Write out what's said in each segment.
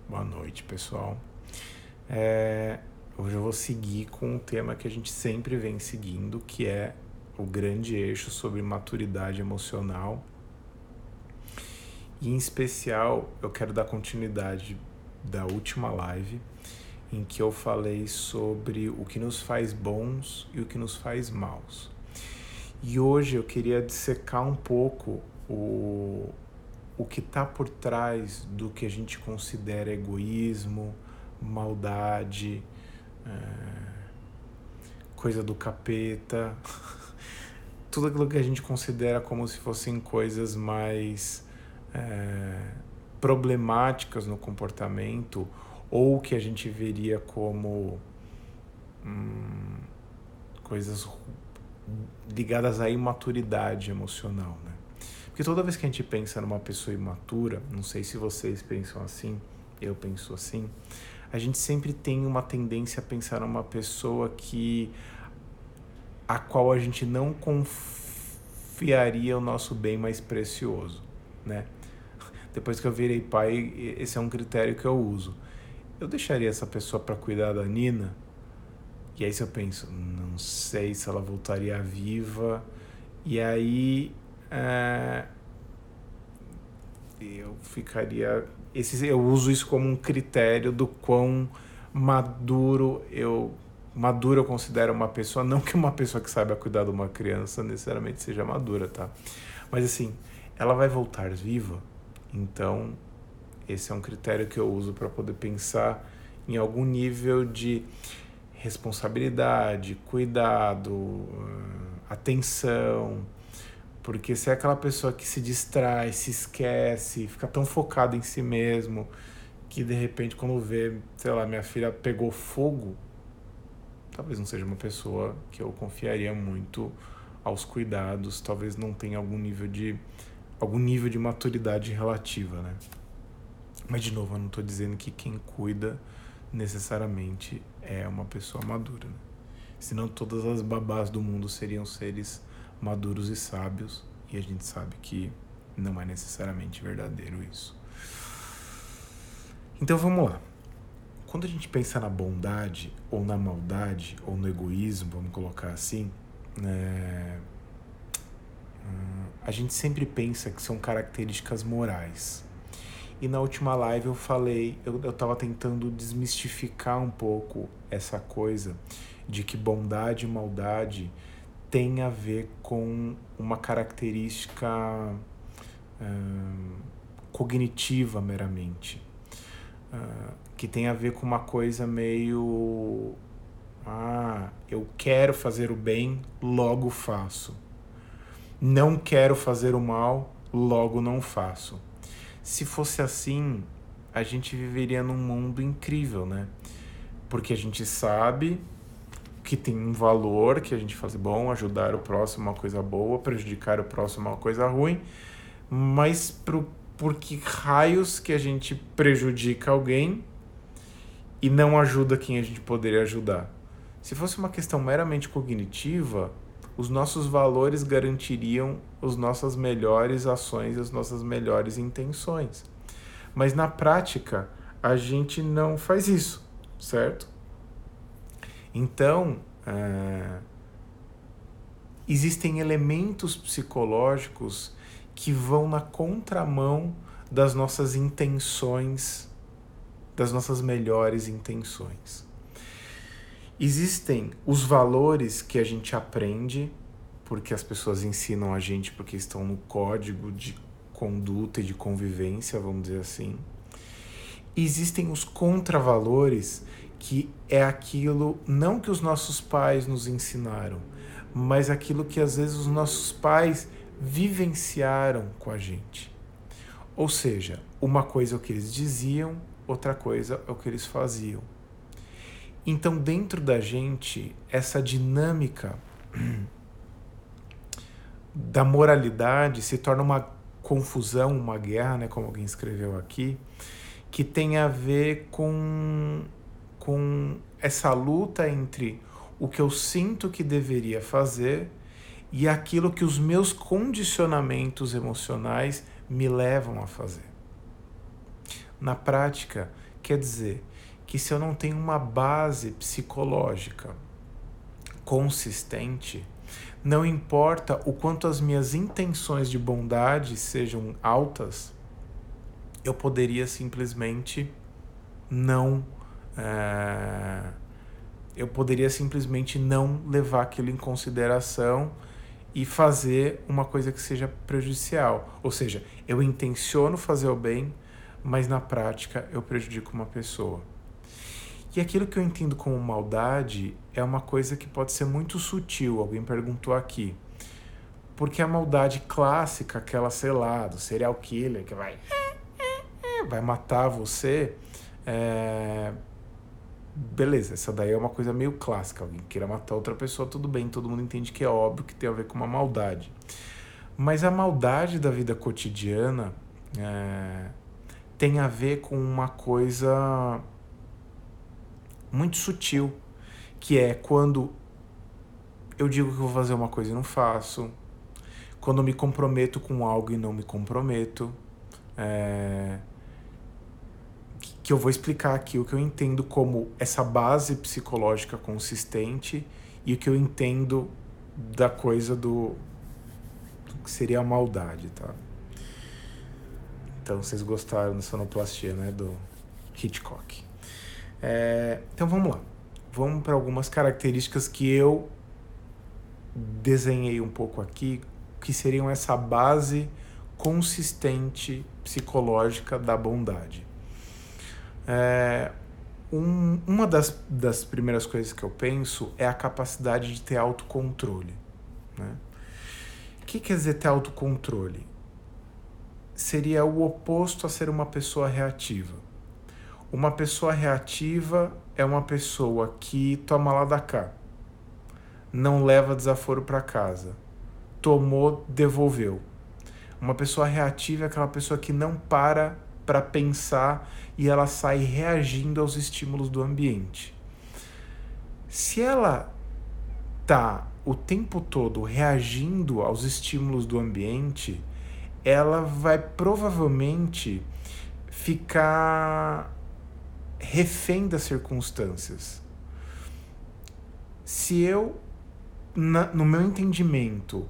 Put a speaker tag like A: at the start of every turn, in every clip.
A: Boa noite, pessoal. Hoje eu vou seguir com um tema que a gente sempre vem seguindo, que é o grande eixo sobre maturidade emocional. E, em especial, eu quero dar continuidade da última live, em que eu falei sobre o que nos faz bons e o que nos faz maus. E hoje eu queria dissecar um pouco o que está por trás do que a gente considera egoísmo, maldade, coisa do capeta, tudo aquilo que a gente considera como se fossem coisas mais problemáticas no comportamento, ou que a gente veria como coisas ligadas à imaturidade emocional, né? Porque toda vez que a gente pensa numa pessoa imatura, não sei se vocês pensam assim, eu penso assim, a gente sempre tem uma tendência a pensar numa pessoa a qual a gente não confiaria o nosso bem mais precioso, né? Depois que eu virei pai, esse é um critério que eu uso. Eu deixaria essa pessoa para cuidar da Nina? E aí se eu penso, não sei se ela voltaria viva. E aí eu ficaria... eu uso isso como um critério do quão maduro eu considero uma pessoa. Não que uma pessoa que saiba cuidar de uma criança necessariamente seja madura, tá? Mas assim, ela vai voltar viva? Então, esse é um critério que eu uso para poder pensar em algum nível de responsabilidade, cuidado, atenção. Porque se é aquela pessoa que se distrai, se esquece, fica tão focado em si mesmo, que de repente quando vê, sei lá, minha filha pegou fogo, talvez não seja uma pessoa que eu confiaria muito aos cuidados, talvez não tenha algum nível de maturidade relativa, né? Mas, de novo, eu não estou dizendo que quem cuida necessariamente é uma pessoa madura, né? Senão todas as babás do mundo seriam seres maduros e sábios, e a gente sabe que não é necessariamente verdadeiro isso. Então vamos lá. Quando a gente pensa na bondade, ou na maldade, ou no egoísmo, vamos colocar assim, a gente sempre pensa que são características morais. E na última live eu falei, eu estava tentando desmistificar um pouco essa coisa de que bondade e maldade tem a ver com uma característica cognitiva meramente, que tem a ver com uma coisa meio eu quero fazer o bem, logo faço. Não quero fazer o mal, logo não faço. Se fosse assim, a gente viveria num mundo incrível, né? Porque a gente sabe que tem um valor, que a gente faz bom, ajudar o próximo é uma coisa boa, prejudicar o próximo é uma coisa ruim, mas por que raios que a gente prejudica alguém e não ajuda quem a gente poderia ajudar? Se fosse uma questão meramente cognitiva, os nossos valores garantiriam as nossas melhores ações e as nossas melhores intenções. Mas na prática, a gente não faz isso, certo? Então, existem elementos psicológicos que vão na contramão das nossas intenções, das nossas melhores intenções. Existem os valores que a gente aprende, porque as pessoas ensinam a gente, porque estão no código de conduta e de convivência, vamos dizer assim. Existem os contravalores, que é aquilo, não que os nossos pais nos ensinaram, mas aquilo que às vezes os nossos pais vivenciaram com a gente. Ou seja, uma coisa é o que eles diziam, outra coisa é o que eles faziam. Então, dentro da gente, essa dinâmica da moralidade se torna uma confusão, uma guerra, né, como alguém escreveu aqui, que tem a ver com essa luta entre o que eu sinto que deveria fazer e aquilo que os meus condicionamentos emocionais me levam a fazer. Na prática, Quer dizer que se eu não tenho uma base psicológica consistente, não importa o quanto as minhas intenções de bondade sejam altas, eu poderia simplesmente não levar aquilo em consideração e fazer uma coisa que seja prejudicial. Ou seja, eu intenciono fazer o bem, mas na prática eu prejudico uma pessoa. E aquilo que eu entendo como maldade é uma coisa que pode ser muito sutil. Alguém perguntou aqui. Porque a maldade clássica, aquela, sei lá, do serial killer que vai matar você, beleza, essa daí é uma coisa meio clássica. Alguém queira matar outra pessoa, tudo bem, todo mundo entende que é óbvio que tem a ver com uma maldade. Mas a maldade da vida cotidiana tem a ver com uma coisa muito sutil, que é quando eu digo que vou fazer uma coisa e não faço, quando eu me comprometo com algo e não me comprometo, que eu vou explicar aqui o que eu entendo como essa base psicológica consistente e o que eu entendo da coisa do que seria a maldade, tá? Então, vocês gostaram da sonoplastia, né, do Hitchcock. Então, vamos lá. Vamos para algumas características que eu desenhei um pouco aqui, que seriam essa base consistente psicológica da bondade. Uma das primeiras coisas que eu penso é a capacidade de ter autocontrole, né? O que quer dizer ter autocontrole? Seria o oposto a ser uma pessoa reativa. Uma pessoa reativa é uma pessoa que toma lá da cá, não leva desaforo para casa, tomou, devolveu. Uma pessoa reativa é aquela pessoa que não para pensar e ela sai reagindo aos estímulos do ambiente. Se ela está o tempo todo reagindo aos estímulos do ambiente, ela vai provavelmente ficar refém das circunstâncias. Se eu, no meu entendimento,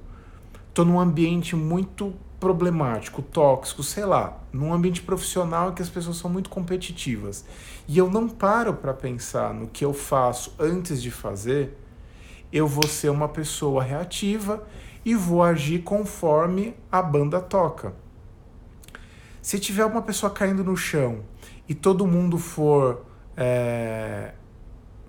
A: estou num ambiente muito problemático, tóxico, sei lá, num ambiente profissional em que as pessoas são muito competitivas, e eu não paro para pensar no que eu faço antes de fazer, eu vou ser uma pessoa reativa e vou agir conforme a banda toca. Se tiver uma pessoa caindo no chão e todo mundo for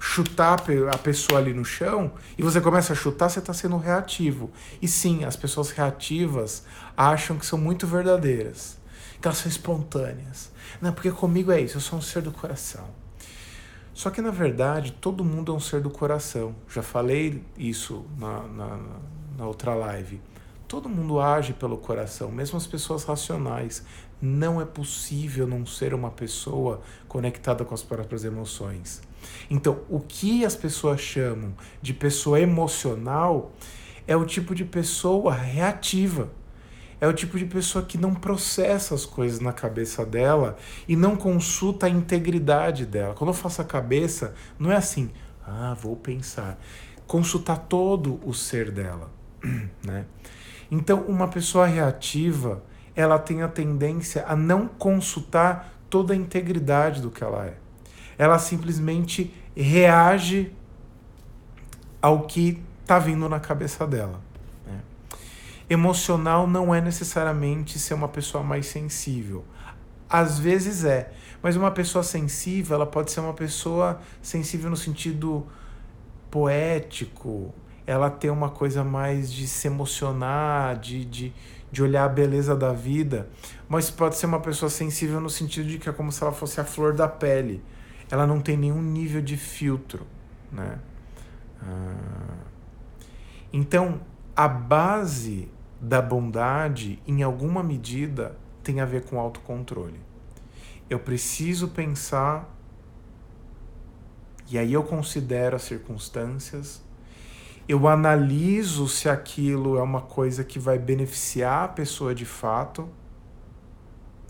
A: chutar a pessoa ali no chão, e você começa a chutar, você está sendo reativo. E sim, as pessoas reativas acham que são muito verdadeiras, que elas são espontâneas. Não, porque comigo é isso, eu sou um ser do coração. Só que, na verdade, todo mundo é um ser do coração. Já falei isso na outra live. Todo mundo age pelo coração, mesmo as pessoas racionais. Não é possível não ser uma pessoa conectada com as próprias emoções. Então, o que as pessoas chamam de pessoa emocional é o tipo de pessoa reativa. É o tipo de pessoa que não processa as coisas na cabeça dela e não consulta a integridade dela. Quando eu faço a cabeça, não é assim, vou pensar. Consultar todo o ser dela, né? Então, uma pessoa reativa, ela tem a tendência a não consultar toda a integridade do que ela é. Ela simplesmente reage ao que está vindo na cabeça dela. Né? Emocional não é necessariamente ser uma pessoa mais sensível. Às vezes é, mas uma pessoa sensível, ela pode ser uma pessoa sensível no sentido poético, ela tem uma coisa mais de se emocionar, de olhar a beleza da vida, mas pode ser uma pessoa sensível no sentido de que é como se ela fosse a flor da pele. Ela não tem nenhum nível de filtro, né? Então, a base da bondade, em alguma medida, tem a ver com autocontrole. Eu preciso pensar, e aí eu considero as circunstâncias, eu analiso se aquilo é uma coisa que vai beneficiar a pessoa de fato,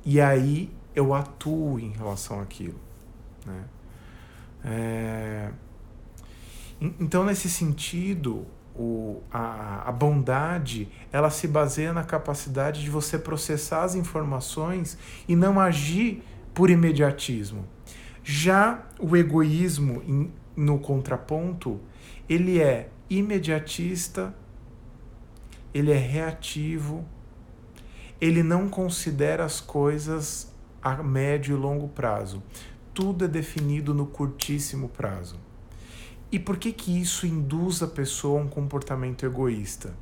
A: e aí eu atuo em relação àquilo. né? Então, nesse sentido, a bondade, ela se baseia na capacidade de você processar as informações e não agir por imediatismo. Já o egoísmo, no contraponto, ele é imediatista, ele é reativo, ele não considera as coisas a médio e longo prazo. Tudo é definido no curtíssimo prazo. E por que isso induz a pessoa a um comportamento egoísta?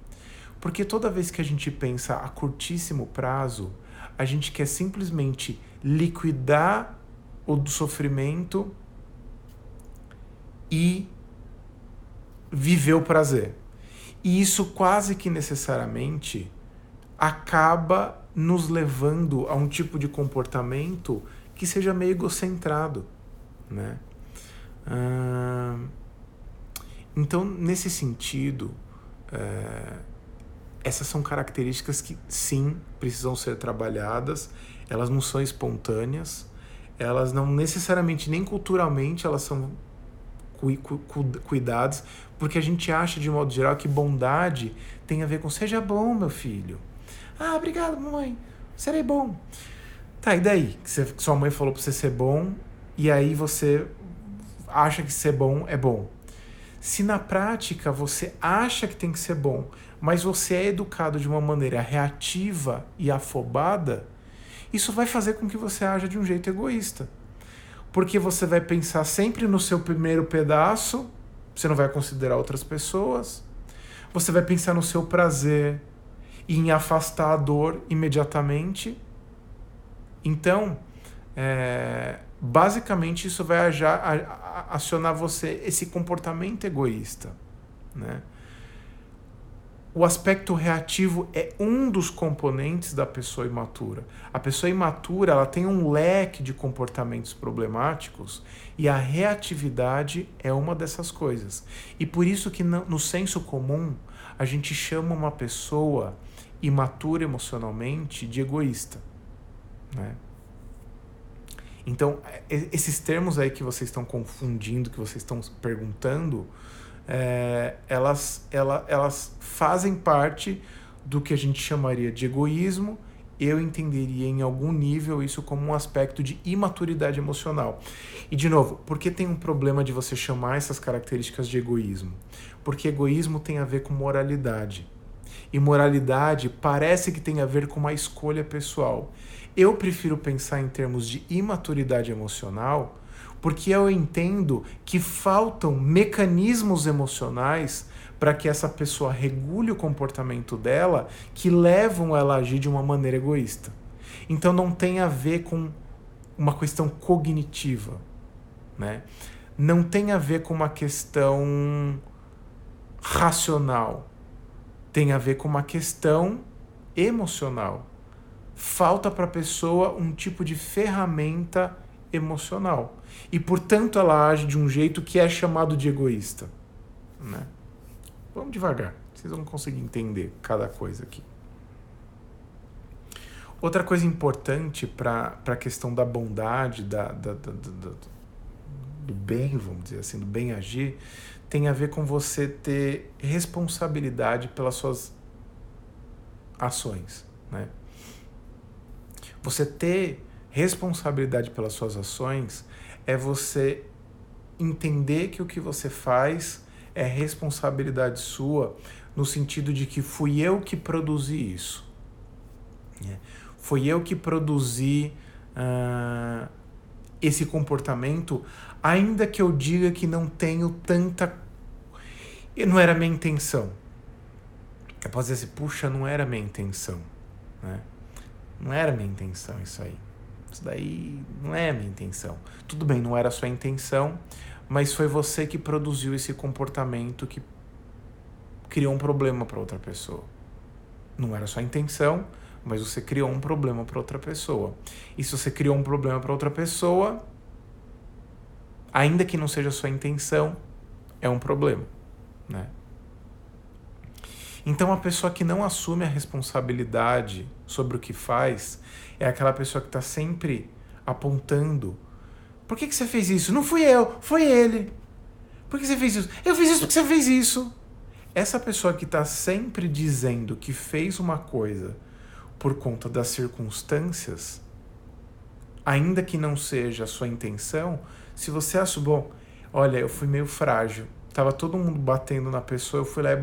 A: Porque toda vez que a gente pensa a curtíssimo prazo, a gente quer simplesmente liquidar o sofrimento e viver o prazer. E isso quase que necessariamente acaba nos levando a um tipo de comportamento que seja meio egocentrado, né? Então, nesse sentido, essas são características que, sim, precisam ser trabalhadas, elas não são espontâneas, elas não necessariamente, nem culturalmente, elas são cuidadas, porque a gente acha, de modo geral, que bondade tem a ver com seja bom, meu filho. Ah, obrigado, mamãe, serei bom. Tá, e daí? Que sua mãe falou pra você ser bom, e aí você acha que ser bom é bom. Se na prática você acha que tem que ser bom, mas você é educado de uma maneira reativa e afobada, isso vai fazer com que você haja de um jeito egoísta. Porque você vai pensar sempre no seu primeiro pedaço, você não vai considerar outras pessoas, você vai pensar no seu prazer e em afastar a dor imediatamente. Então, basicamente isso vai acionar você, esse comportamento egoísta, né? O aspecto reativo é um dos componentes da pessoa imatura. A pessoa imatura, ela tem um leque de comportamentos problemáticos e a reatividade é uma dessas coisas. E por isso que no senso comum a gente chama uma pessoa imatura emocionalmente de egoísta, né? Então, esses termos aí que vocês estão confundindo, que vocês estão perguntando, elas fazem parte do que a gente chamaria de egoísmo. Eu entenderia em algum nível isso como um aspecto de imaturidade emocional. E, de novo, por que tem um problema de você chamar essas características de egoísmo? Porque egoísmo tem a ver com moralidade. E moralidade parece que tem a ver com uma escolha pessoal. Eu prefiro pensar em termos de imaturidade emocional, porque eu entendo que faltam mecanismos emocionais para que essa pessoa regule o comportamento dela que levam ela a agir de uma maneira egoísta. Então não tem a ver com uma questão cognitiva, né? Não tem a ver com uma questão racional. Tem a ver com uma questão emocional. Falta para a pessoa um tipo de ferramenta emocional. E, portanto, ela age de um jeito que é chamado de egoísta, né? Vamos devagar, vocês vão conseguir entender cada coisa aqui. Outra coisa importante para a questão da bondade, do bem, vamos dizer assim, do bem agir, tem a ver com você ter responsabilidade pelas suas ações, né? Você ter responsabilidade pelas suas ações é você entender que o que você faz é responsabilidade sua, no sentido de que fui eu que produzi isso. Fui eu que produzi esse comportamento, ainda que eu diga que não tenho tanta... Não era minha intenção. Eu posso dizer assim, puxa, não era minha intenção, né? Não era minha intenção isso aí. Isso daí não é a minha intenção. Tudo bem, não era a sua intenção, mas foi você que produziu esse comportamento que criou um problema para outra pessoa. Não era a sua intenção, mas você criou um problema para outra pessoa. E se você criou um problema para outra pessoa, ainda que não seja a sua intenção, é um problema, né? Então, a pessoa que não assume a responsabilidade sobre o que faz é aquela pessoa que está sempre apontando Por que você fez isso? Não fui eu, foi ele. Por que você fez isso? Eu fiz isso porque você fez isso. Essa pessoa que está sempre dizendo que fez uma coisa por conta das circunstâncias, ainda que não seja a sua intenção, se você acha, bom, olha, eu fui meio frágil, tava todo mundo batendo na pessoa, eu fui lá e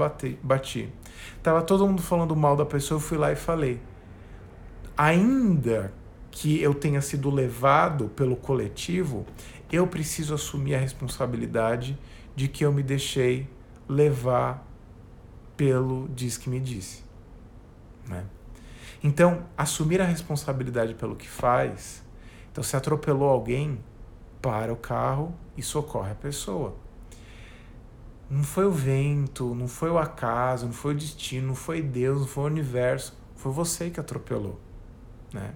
A: bati. Tava todo mundo falando mal da pessoa, eu fui lá e falei. Ainda que eu tenha sido levado pelo coletivo, eu preciso assumir a responsabilidade de que eu me deixei levar pelo diz que me disse, né? Então, assumir a responsabilidade pelo que faz. Então, se atropelou alguém, para o carro e socorre a pessoa. Não foi o vento, não foi o acaso, não foi o destino, não foi Deus, não foi o universo, foi você que atropelou, né?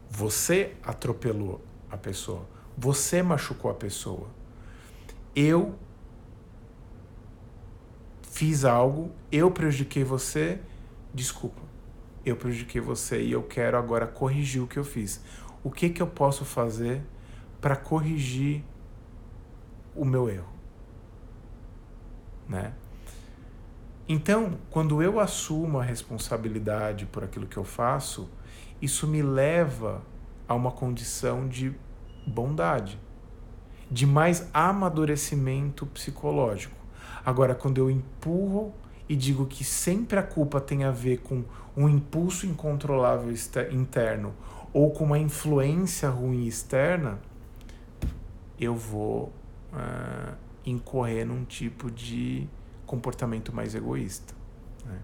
A: Você atropelou a pessoa, você machucou a pessoa. Eu fiz algo, eu prejudiquei você, desculpa, eu prejudiquei você e eu quero agora corrigir o que eu fiz. O que eu posso fazer para corrigir o meu erro, né? Então, quando eu assumo a responsabilidade por aquilo que eu faço, isso me leva a uma condição de bondade, de mais amadurecimento psicológico. Agora, quando eu empurro e digo que sempre a culpa tem a ver com um impulso incontrolável interno ou com uma influência ruim externa, eu vou incorrer num tipo de comportamento mais egoísta, né?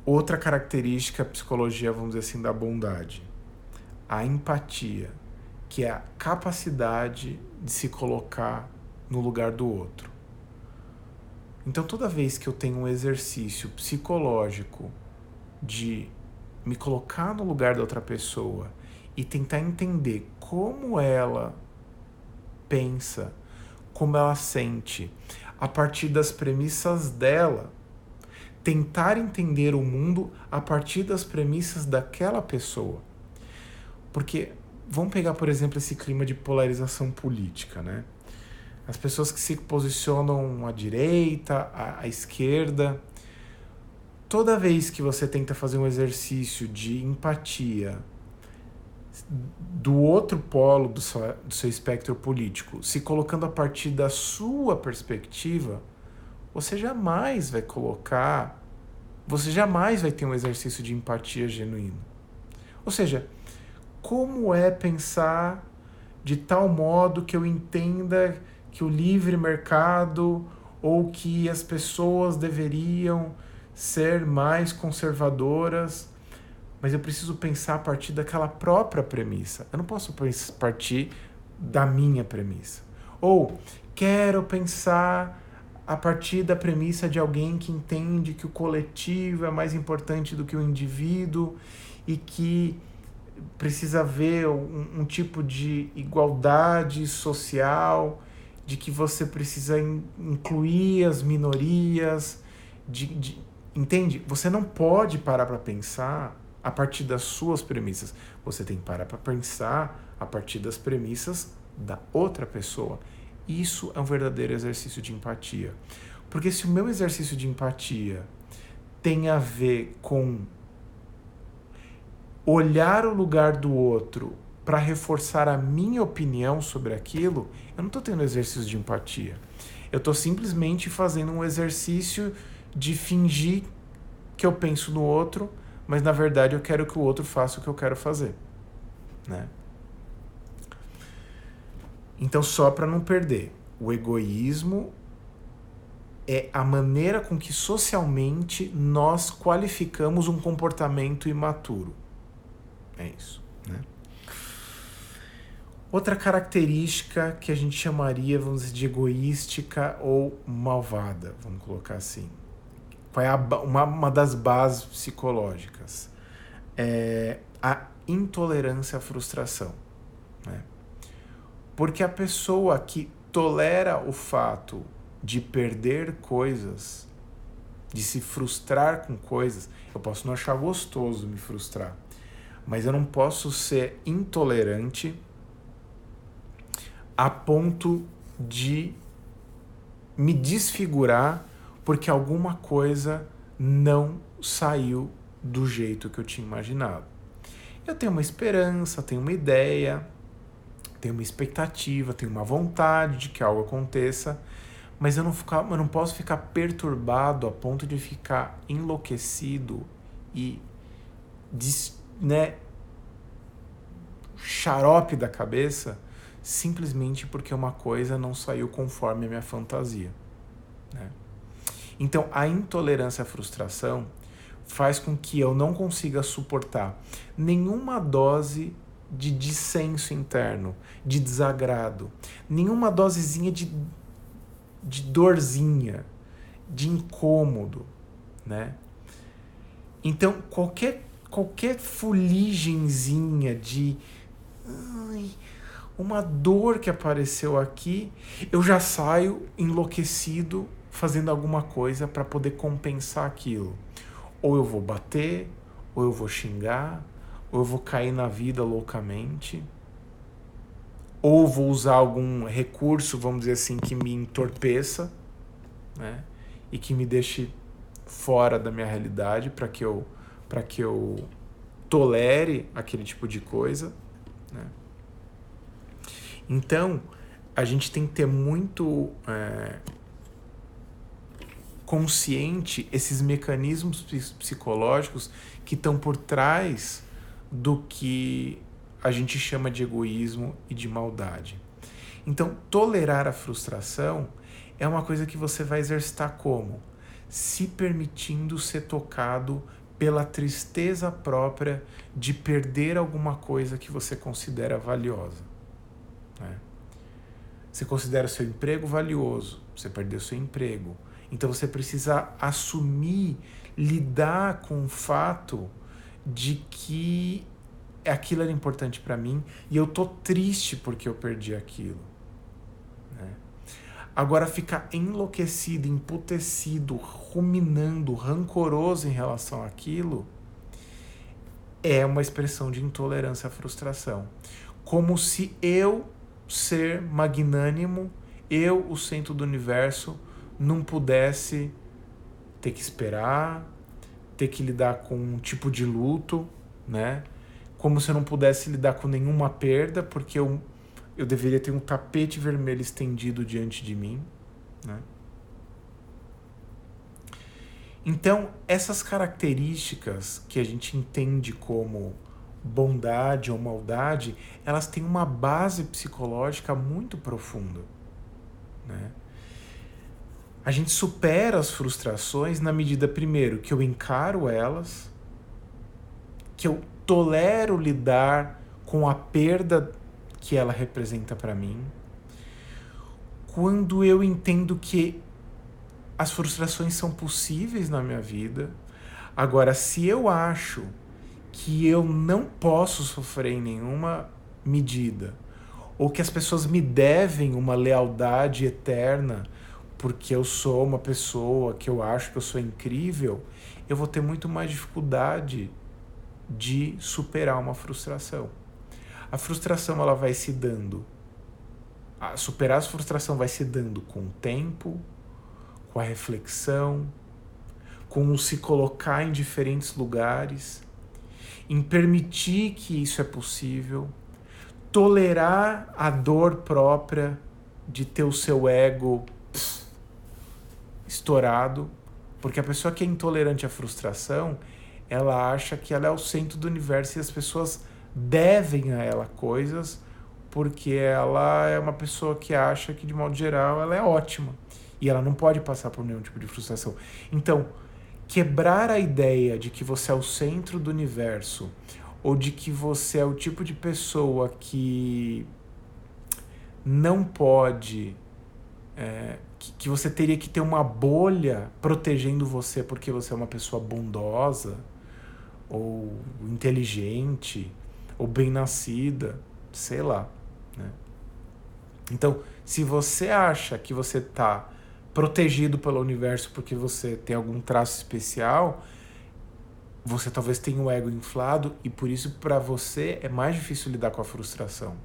A: Outra característica, psicologia, vamos dizer assim, da bondade, a empatia, que é a capacidade de se colocar no lugar do outro. Então, toda vez que eu tenho um exercício psicológico de me colocar no lugar da outra pessoa e tentar entender como ela pensa, como ela sente, a partir das premissas dela, tentar entender o mundo a partir das premissas daquela pessoa. Porque, vamos pegar, por exemplo, esse clima de polarização política, né? As pessoas que se posicionam à direita, à esquerda, toda vez que você tenta fazer um exercício de empatia do outro polo do seu espectro político, se colocando a partir da sua perspectiva, você jamais vai ter um exercício de empatia genuíno. Ou seja, como é pensar de tal modo que eu entenda que o livre mercado ou que as pessoas deveriam ser mais conservadoras, mas eu preciso pensar a partir daquela própria premissa. Eu não posso partir da minha premissa. Ou quero pensar a partir da premissa de alguém que entende que o coletivo é mais importante do que o indivíduo e que precisa haver um tipo de igualdade social, de que você precisa incluir as minorias, entende? Você não pode parar para pensar a partir das suas premissas. Você tem que parar para pensar a partir das premissas da outra pessoa. Isso é um verdadeiro exercício de empatia. Porque se o meu exercício de empatia tem a ver com olhar o lugar do outro para reforçar a minha opinião sobre aquilo, eu não estou tendo exercício de empatia. Eu estou simplesmente fazendo um exercício de fingir que eu penso no outro, mas na verdade eu quero que o outro faça o que eu quero fazer, né? Então, só para não perder, o egoísmo é a maneira com que socialmente nós qualificamos um comportamento imaturo. É isso, né? Outra característica que a gente chamaria, vamos dizer, de egoística ou malvada, vamos colocar assim. Qual é uma das bases psicológicas? É a intolerância à frustração, né? Porque a pessoa que tolera o fato de perder coisas, de se frustrar com coisas. Eu posso não achar gostoso me frustrar, mas eu não posso ser intolerante a ponto de me desfigurar porque alguma coisa não saiu do jeito que eu tinha imaginado. Eu tenho uma esperança, tenho uma ideia, tenho uma expectativa, tenho uma vontade de que algo aconteça, mas eu não posso ficar perturbado a ponto de ficar enlouquecido e xarope da cabeça simplesmente porque uma coisa não saiu conforme a minha fantasia. Né? Então, a intolerância à frustração faz com que eu não consiga suportar nenhuma dose de dissenso interno, de desagrado, nenhuma dosezinha de dorzinha, de incômodo, né? Então, qualquer fuligenzinha de uma dor que apareceu aqui, eu já saio enlouquecido fazendo alguma coisa para poder compensar aquilo. Ou eu vou bater, ou eu vou xingar, ou eu vou cair na vida loucamente, ou vou usar algum recurso, vamos dizer assim, que me entorpeça, né? E que me deixe fora da minha realidade para que eu tolere aquele tipo de coisa, né? Então, a gente tem que ter muito consciente esses mecanismos psicológicos que estão por trás do que a gente chama de egoísmo e de maldade. Então, tolerar a frustração é uma coisa que você vai exercitar como? Se permitindo ser tocado pela tristeza própria de perder alguma coisa que você considera valiosa. Né? Você considera o seu emprego valioso, você perdeu seu emprego. Então você precisa assumir, lidar com o fato de que aquilo era importante para mim e eu tô triste porque eu perdi aquilo. Né? Agora, ficar enlouquecido, emputecido, ruminando, rancoroso em relação àquilo é uma expressão de intolerância à frustração. Como se eu, ser magnânimo, eu, o centro do universo, não pudesse ter que esperar, ter que lidar com um tipo de luto, né? Como se eu não pudesse lidar com nenhuma perda, porque eu deveria ter um tapete vermelho estendido diante de mim, né? Então, essas características que a gente entende como bondade ou maldade, elas têm uma base psicológica muito profunda, né? A gente supera as frustrações na medida, primeiro, que eu encaro elas, que eu tolero lidar com a perda que ela representa para mim, quando eu entendo que as frustrações são possíveis na minha vida. Agora, se eu acho que eu não posso sofrer em nenhuma medida, ou que as pessoas me devem uma lealdade eterna porque eu sou uma pessoa que eu acho que eu sou incrível, eu vou ter muito mais dificuldade de superar uma frustração. A frustração, ela vai se dando, superar a frustração vai se dando com o tempo, com a reflexão, com o se colocar em diferentes lugares, em permitir que isso é possível, tolerar a dor própria de ter o seu ego estourado, porque a pessoa que é intolerante à frustração, ela acha que ela é o centro do universo e as pessoas devem a ela coisas porque ela é uma pessoa que acha que, de modo geral, ela é ótima e ela não pode passar por nenhum tipo de frustração. Então, quebrar a ideia de que você é o centro do universo ou de que você é o tipo de pessoa que não pode... que você teria que ter uma bolha protegendo você porque você é uma pessoa bondosa ou inteligente ou bem-nascida, sei lá, né? Então, se você acha que você está protegido pelo universo porque você tem algum traço especial, você talvez tenha o ego inflado e por isso para você é mais difícil lidar com a frustração.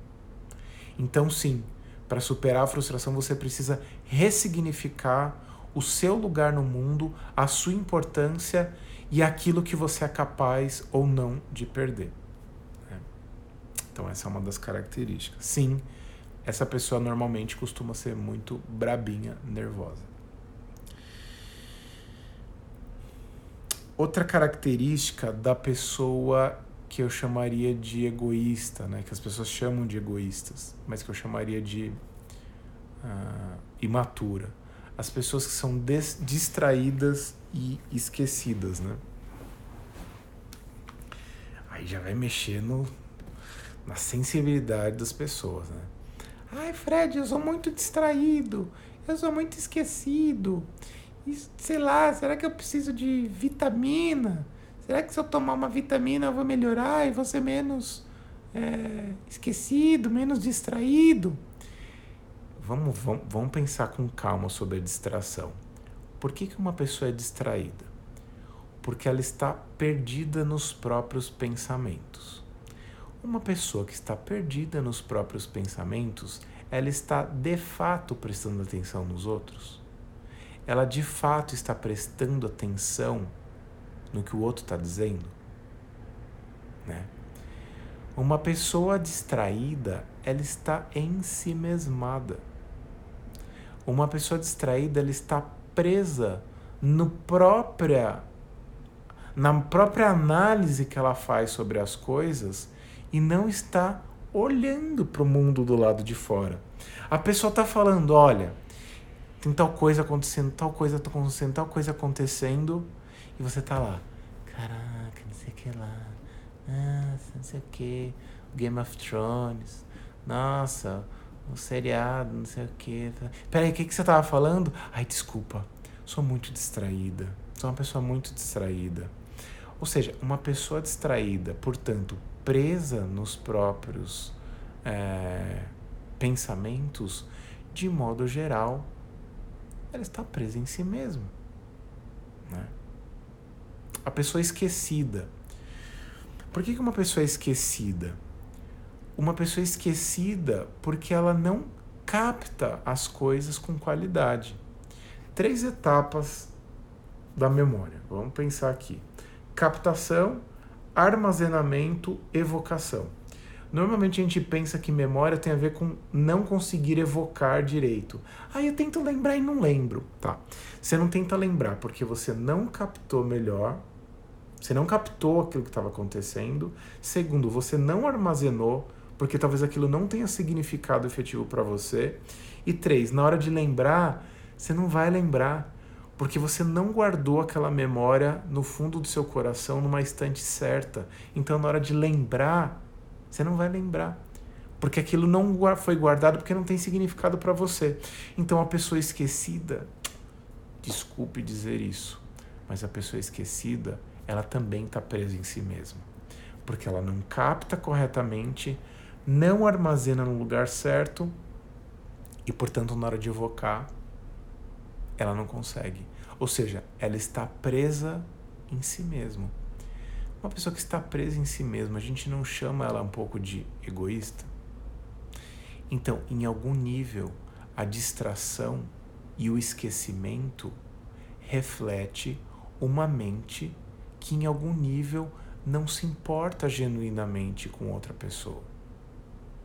A: Então sim, para superar a frustração você precisa ressignificar o seu lugar no mundo, a sua importância e aquilo que você é capaz ou não de perder. Então essa é uma das características. Sim, essa pessoa normalmente costuma ser muito brabinha, nervosa. Outra característica da pessoa que eu chamaria de egoísta, né? Que as pessoas chamam de egoístas, mas que eu chamaria de imatura. As pessoas que são distraídas e esquecidas, né? Aí já vai mexer na sensibilidade das pessoas, né? Ai, Fred, eu sou muito distraído, eu sou muito esquecido. E, sei lá, será que eu preciso de vitamina? Será que se eu tomar uma vitamina eu vou melhorar e vou ser menos esquecido, menos distraído? Vamos pensar com calma sobre a distração. Por que uma pessoa é distraída? Porque ela está perdida nos próprios pensamentos. Uma pessoa que está perdida nos próprios pensamentos, ela está de fato prestando atenção nos outros? Ela de fato está prestando atenção no que o outro está dizendo? Né? Uma pessoa distraída, ela está ensimesmada. Uma pessoa distraída, ela está presa na própria análise que ela faz sobre as coisas e não está olhando para o mundo do lado de fora. A pessoa está falando, olha, tem tal coisa acontecendo, tal coisa acontecendo, tal coisa acontecendo, e você está lá, caraca, não sei o que lá, nossa, não sei o que, Game of Thrones, nossa, o seriado, não sei o que. Peraí, o que você estava falando? Ai, desculpa, sou muito distraída, sou uma pessoa muito distraída. Ou seja, uma pessoa distraída, portanto, presa nos próprios pensamentos, de modo geral, ela está presa em si mesma. Né? A pessoa esquecida. Por que uma pessoa é esquecida? Uma pessoa esquecida porque ela não capta as coisas com qualidade. 3 etapas da memória. Vamos pensar aqui. Captação, armazenamento, evocação. Normalmente a gente pensa que memória tem a ver com não conseguir evocar direito. Eu tento lembrar e não lembro. Tá. Você não tenta lembrar porque você não captou melhor, você não captou aquilo que estava acontecendo. Segundo, você não armazenou, porque talvez aquilo não tenha significado efetivo para você. E 3, na hora de lembrar, você não vai lembrar, porque você não guardou aquela memória no fundo do seu coração, numa estante certa. Então, na hora de lembrar, você não vai lembrar, porque aquilo não foi guardado, porque não tem significado para você. Então, a pessoa esquecida, desculpe dizer isso, mas a pessoa esquecida, ela também está presa em si mesma, porque ela não capta corretamente, não armazena no lugar certo e, portanto, na hora de evocar, ela não consegue. Ou seja, ela está presa em si mesma. Uma pessoa que está presa em si mesma, a gente não chama ela um pouco de egoísta? Então, em algum nível, a distração e o esquecimento reflete uma mente que, em algum nível, não se importa genuinamente com outra pessoa.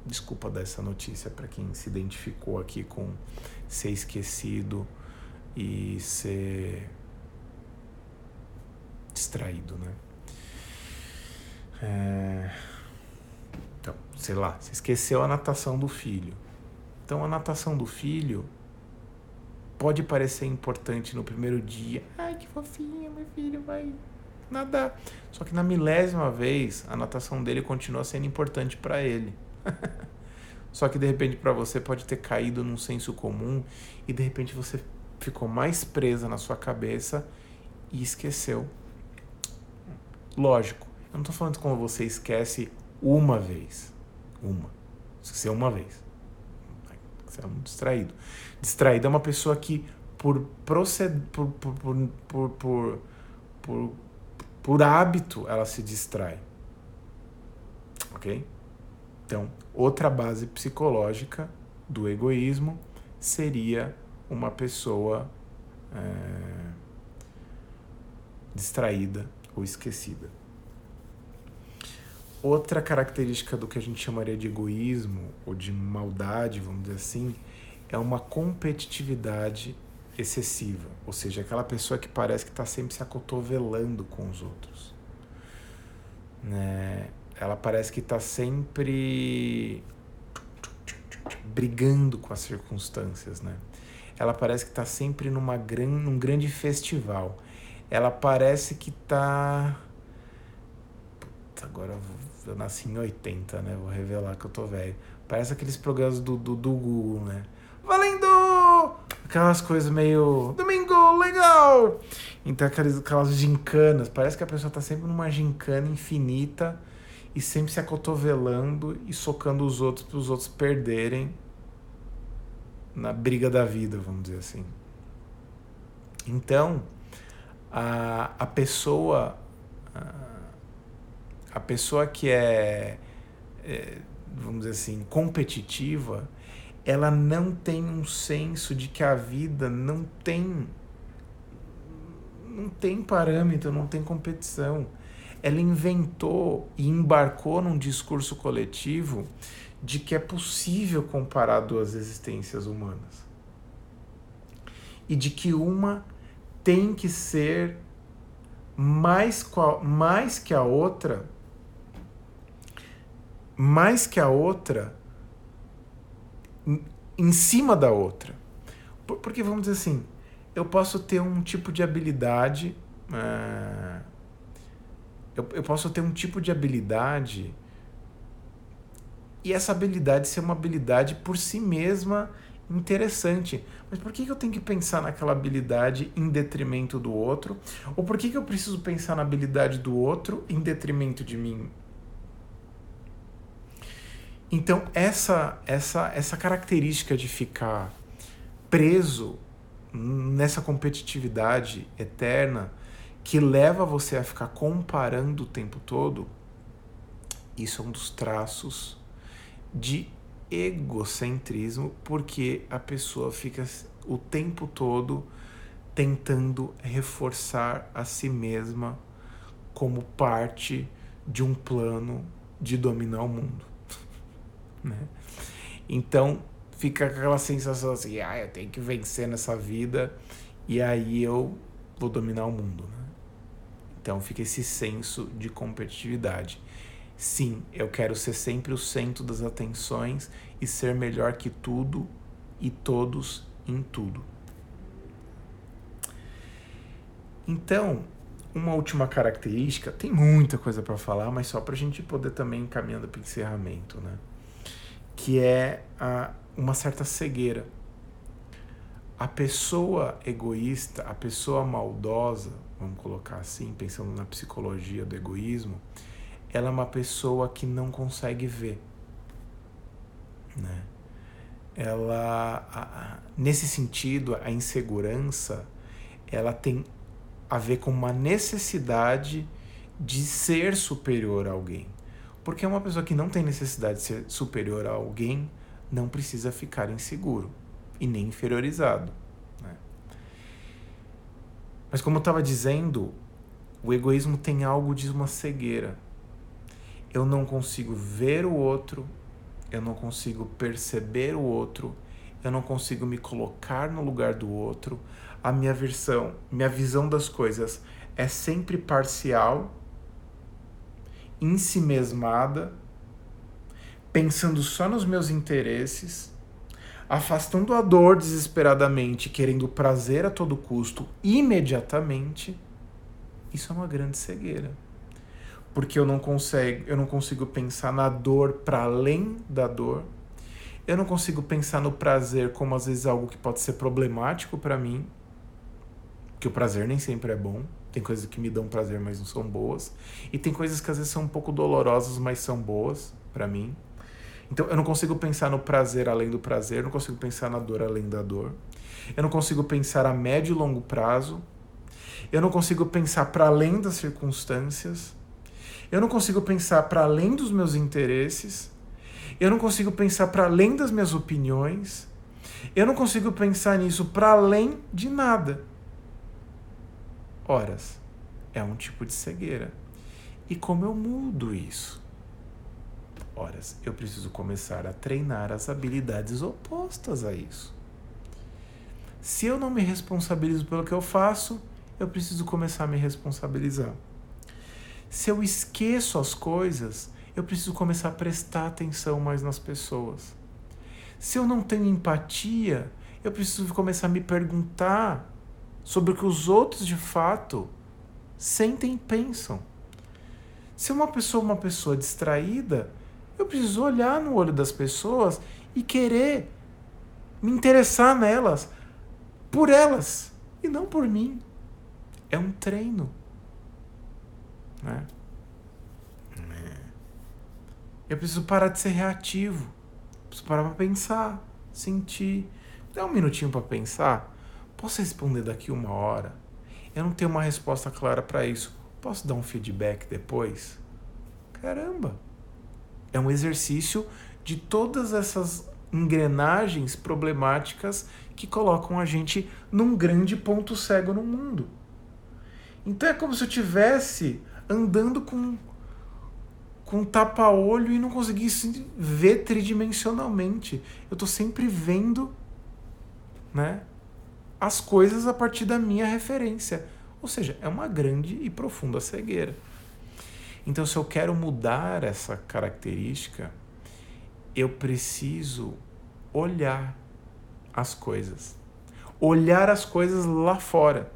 A: Desculpa dar essa notícia para quem se identificou aqui com ser esquecido e ser distraído, né? Então, sei lá, você esqueceu a natação do filho. Então, a natação do filho pode parecer importante no primeiro dia. Ai, que fofinho, meu filho vai nadar. Só que na 1000ª vez, a natação dele continua sendo importante para ele. Só que de repente para você pode ter caído num senso comum e de repente você ficou mais presa na sua cabeça e esqueceu. Lógico, eu não estou falando como você esquece uma vez. Esqueceu uma vez. Você é um distraído. Distraído é uma pessoa que por hábito, ela se distrai. Ok? Então, outra base psicológica do egoísmo seria uma pessoa distraída ou esquecida. Outra característica do que a gente chamaria de egoísmo ou de maldade, vamos dizer assim, é uma competitividade excessiva, ou seja, aquela pessoa que parece que está sempre se acotovelando com os outros, né? Ela parece que está sempre brigando com as circunstâncias, né? Ela parece que está sempre num grande festival. Ela parece que está... Agora eu nasci em 80, né? Vou revelar que eu tô velho. Parece aqueles programas do Google, né? Valendo! Aquelas coisas meio... Domingo, legal! Então aquelas gincanas. Parece que a pessoa tá sempre numa gincana infinita e sempre se acotovelando e socando os outros para os outros perderem na briga da vida, vamos dizer assim. Então, a pessoa que vamos dizer assim, competitiva, ela não tem um senso de que a vida não tem parâmetro, não tem competição. Ela inventou e embarcou num discurso coletivo de que é possível comparar duas existências humanas. E de que uma tem que ser mais que a outra em cima da outra. Porque, vamos dizer assim, eu posso ter um tipo de habilidade, eu posso ter um tipo de habilidade e essa habilidade ser uma habilidade por si mesma interessante. Mas por que eu tenho que pensar naquela habilidade em detrimento do outro? Ou por que eu preciso pensar na habilidade do outro em detrimento de mim? Então, essa característica de ficar preso nessa competitividade eterna que leva você a ficar comparando o tempo todo, isso é um dos traços de egocentrismo, porque a pessoa fica o tempo todo tentando reforçar a si mesma como parte de um plano de dominar o mundo, né? Então fica aquela sensação assim, eu tenho que vencer nessa vida e aí eu vou dominar o mundo, né? Então fica esse senso de competitividade. Sim, eu quero ser sempre o centro das atenções e ser melhor que tudo e todos em tudo. Então, uma última característica, tem muita coisa para falar, mas só para a gente poder também ir caminhando para o encerramento, né? Que é uma certa cegueira. A pessoa egoísta, a pessoa maldosa, vamos colocar assim, pensando na psicologia do egoísmo, ela é uma pessoa que não consegue ver, né? Nesse sentido, a insegurança, ela tem a ver com uma necessidade de ser superior a alguém. Porque uma pessoa que não tem necessidade de ser superior a alguém não precisa ficar inseguro e nem inferiorizado, né? Mas como eu estava dizendo, o egoísmo tem algo de uma cegueira. Eu não consigo ver o outro, eu não consigo perceber o outro, eu não consigo me colocar no lugar do outro. A minha visão das coisas é sempre parcial, ensimesmada, pensando só nos meus interesses, afastando a dor desesperadamente, querendo prazer a todo custo, imediatamente. Isso é uma grande cegueira. Porque eu não consigo pensar na dor para além da dor. Eu não consigo pensar no prazer como às vezes algo que pode ser problemático para mim, que o prazer nem sempre é bom. Tem coisas que me dão prazer, mas não são boas. E tem coisas que às vezes são um pouco dolorosas, mas são boas para mim. Então eu não consigo pensar no prazer além do prazer, eu não consigo pensar na dor além da dor. Eu não consigo pensar a médio e longo prazo. Eu não consigo pensar para além das circunstâncias. Eu não consigo pensar para além dos meus interesses. Eu não consigo pensar para além das minhas opiniões. Eu não consigo pensar nisso para além de nada. Horas, é um tipo de cegueira. E como eu mudo isso? Horas, eu preciso começar a treinar as habilidades opostas a isso. Se eu não me responsabilizo pelo que eu faço, eu preciso começar a me responsabilizar. Se eu esqueço as coisas, eu preciso começar a prestar atenção mais nas pessoas. Se eu não tenho empatia, eu preciso começar a me perguntar sobre o que os outros de fato sentem e pensam. Se uma pessoa é uma pessoa distraída, eu preciso olhar no olho das pessoas e querer me interessar nelas, por elas, e não por mim. É um treino. Né? Eu preciso parar de ser reativo. Preciso parar para pensar, sentir. Dá um minutinho para pensar. Posso responder daqui 1 hora? Eu não tenho uma resposta clara para isso. Posso dar um feedback depois? Caramba! É um exercício de todas essas engrenagens problemáticas que colocam a gente num grande ponto cego no mundo. Então é como se eu estivesse andando com um tapa-olho e não conseguisse ver tridimensionalmente. Eu estou sempre vendo, né, as coisas a partir da minha referência. Ou seja, é uma grande e profunda cegueira. Então, se eu quero mudar essa característica, eu preciso olhar as coisas. Olhar as coisas lá fora.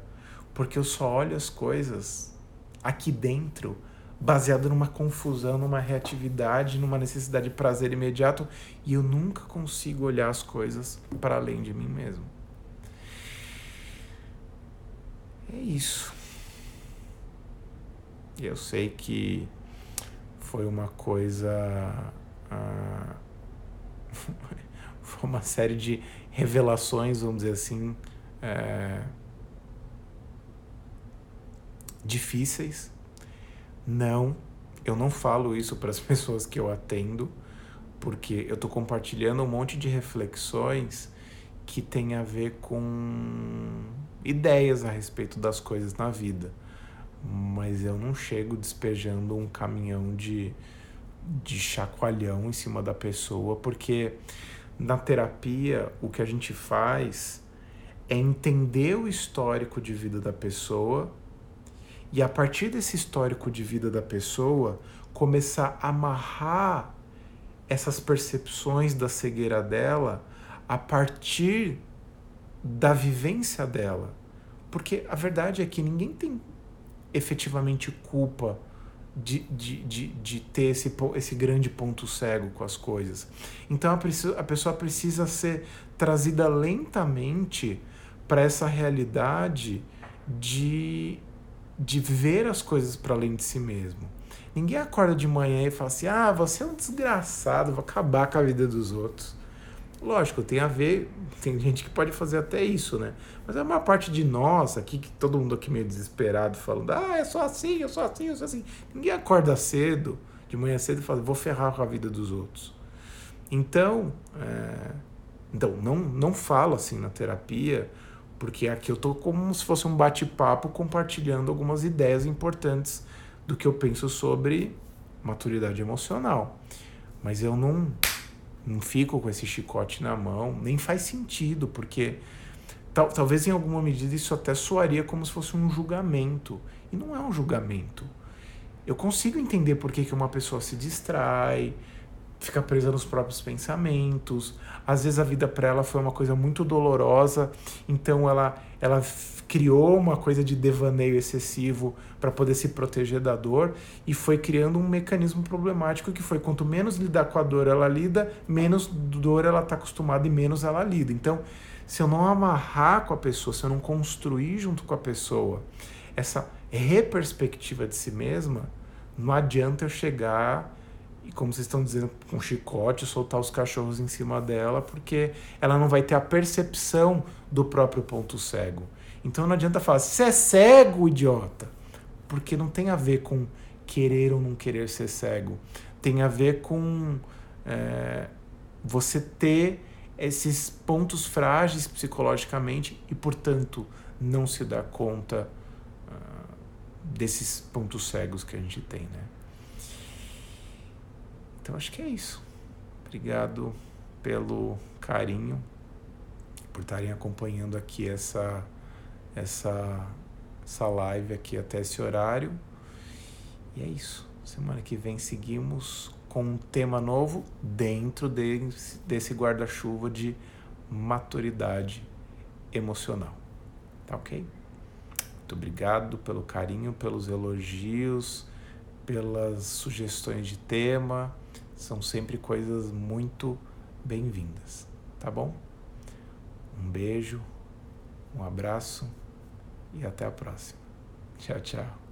A: Porque eu só olho as coisas aqui dentro, baseado numa confusão, numa reatividade, numa necessidade de prazer imediato, e eu nunca consigo olhar as coisas para além de mim mesmo. É isso. Eu sei que foi uma coisa... foi uma série de revelações, vamos dizer assim, difíceis. Não, eu não falo isso para as pessoas que eu atendo, porque eu estou compartilhando um monte de reflexões que tem a ver com ideias a respeito das coisas na vida. Mas eu não chego despejando um caminhão de chacoalhão em cima da pessoa, porque na terapia o que a gente faz é entender o histórico de vida da pessoa e, a partir desse histórico de vida da pessoa, começar a amarrar essas percepções da cegueira dela a partir da vivência dela. Porque a verdade é que ninguém tem efetivamente culpa de ter esse grande ponto cego com as coisas. Então a pessoa precisa ser trazida lentamente para essa realidade de ver as coisas para além de si mesmo. Ninguém acorda de manhã e fala assim: você é um desgraçado, vou acabar com a vida dos outros. Lógico, tem a ver, tem gente que pode fazer até isso, né? Mas a maior parte de nós aqui, que todo mundo aqui meio desesperado, falando: eu sou assim, eu sou assim, eu sou assim. Ninguém acorda cedo, de manhã cedo, e fala: vou ferrar com a vida dos outros. Então não falo assim na terapia, porque aqui eu tô como se fosse um bate-papo compartilhando algumas ideias importantes do que eu penso sobre maturidade emocional. Mas eu não fico com esse chicote na mão, nem faz sentido, porque talvez em alguma medida isso até soaria como se fosse um julgamento. E não é um julgamento. Eu consigo entender por que uma pessoa se distrai, fica presa nos próprios pensamentos. Às vezes a vida para ela foi uma coisa muito dolorosa, então ela criou uma coisa de devaneio excessivo para poder se proteger da dor e foi criando um mecanismo problemático que foi: quanto menos lidar com a dor ela lida, menos dor ela está acostumada e menos ela lida. Então, se eu não amarrar com a pessoa, se eu não construir junto com a pessoa essa reperspectiva de si mesma, não adianta eu chegar e como vocês estão dizendo, com chicote, soltar os cachorros em cima dela, porque ela não vai ter a percepção do próprio ponto cego. Então não adianta falar, você é cego, idiota, porque não tem a ver com querer ou não querer ser cego. Tem a ver com você ter esses pontos frágeis psicologicamente e, portanto, não se dar conta desses pontos cegos que a gente tem, né? Então acho que é isso. Obrigado pelo carinho, por estarem acompanhando aqui essa live aqui até esse horário. E é isso. Semana que vem seguimos com um tema novo dentro desse guarda-chuva de maturidade emocional. Tá ok? Muito obrigado pelo carinho, pelos elogios, pelas sugestões de tema. São sempre coisas muito bem-vindas, tá bom? Um beijo, um abraço e até a próxima. Tchau, tchau.